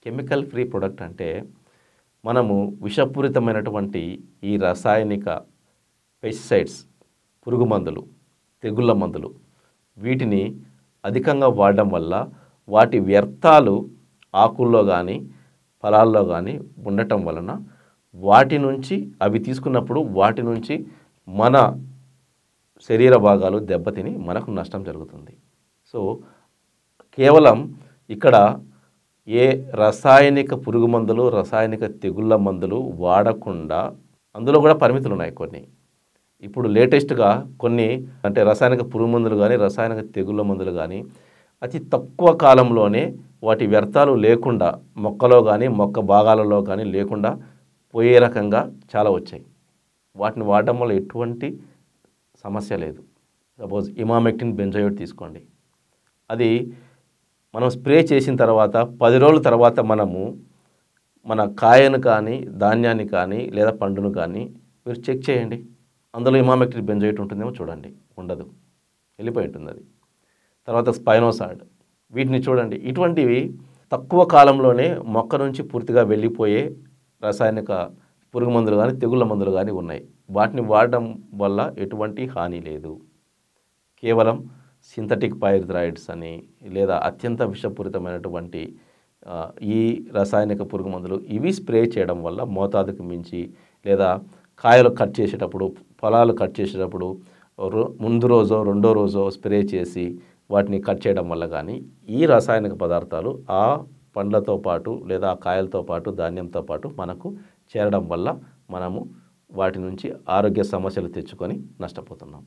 Chemical free product అంటే మనము విషపూరితమైనటువంటి ఈ రసాయనిక పెస్టిసైడ్స్, పురుగు మందులు, తెగుళ్ళ మందులు వీటిని అధికంగా వాడడం వల్ల వాటి వ్యర్థాలు ఆకుల్లో కానీ ఫలాల్లో కానీ ఉండటం వలన వాటి నుంచి అవి తీసుకున్నప్పుడు వాటి నుంచి మన శరీర భాగాలు దెబ్బతిని మనకు నష్టం జరుగుతుంది. సో కేవలం ఇక్కడ ఏ రసాయనిక పురుగు మందులు, రసాయనిక తెగుళ్ళ మందులు వాడకుండా, అందులో కూడా పరిమితులు ఉన్నాయి కొన్ని. ఇప్పుడు లేటెస్ట్గా కొన్ని అంటే రసాయనిక పురుగు మందులు కానీ, రసాయనిక తెగుళ్ళ మందులు కానీ అతి తక్కువ కాలంలోనే వాటి వ్యర్థాలు లేకుండా మొక్కలో కానీ మొక్క భాగాలలో కానీ లేకుండా పోయే రకంగా చాలా వచ్చాయి. వాటిని వాడడం వల్ల ఎటువంటి సమస్య లేదు. సపోజ్ ఇమామెక్టిన్ బెంజోయేట్ తీసుకోండి. అది మనం స్ప్రే చేసిన తర్వాత 10 రోజుల తర్వాత మనము మన కాయను కానీ, ధాన్యాన్ని కానీ లేదా పండును కానీ మీరు చెక్ చేయండి. అందులో ఇమామెక్టిన్ బెంజోయేట్ ఉంటుందేమో చూడండి, ఉండదు, వెళ్ళిపోయి ఉంటుంది అది. తర్వాత స్పైనోసాడ్, వీటిని చూడండి. ఇటువంటివి తక్కువ కాలంలోనే మొక్క నుంచి పూర్తిగా వెళ్ళిపోయే రసాయనిక పురుగు మందులు కానీ, తెగుళ్ళ మందులు కానీ ఉన్నాయి. వాటిని వాడడం వల్ల ఎటువంటి హాని లేదు. కేవలం సింథటిక్ పైరిథ్రాయిడ్స్ అని లేదా అత్యంత విషపూరితమైనటువంటి ఈ రసాయనిక పురుగు మందులు ఇవి స్ప్రే చేయడం వల్ల మోతాదుకు మించి, లేదా కాయలు కట్ చేసేటప్పుడు, ఫలాలు కట్ చేసేటప్పుడు ముందు రోజో రెండో రోజో స్ప్రే చేసి వాటిని కట్ చేయడం వల్ల కానీ ఈ రసాయనిక పదార్థాలు ఆ పండ్లతో పాటు లేదా ఆ కాయలతో పాటు ధాన్యంతో పాటు మనకు చేరడం వల్ల మనము వాటి నుంచి ఆరోగ్య సమస్యలు తెచ్చుకొని నష్టపోతున్నాం.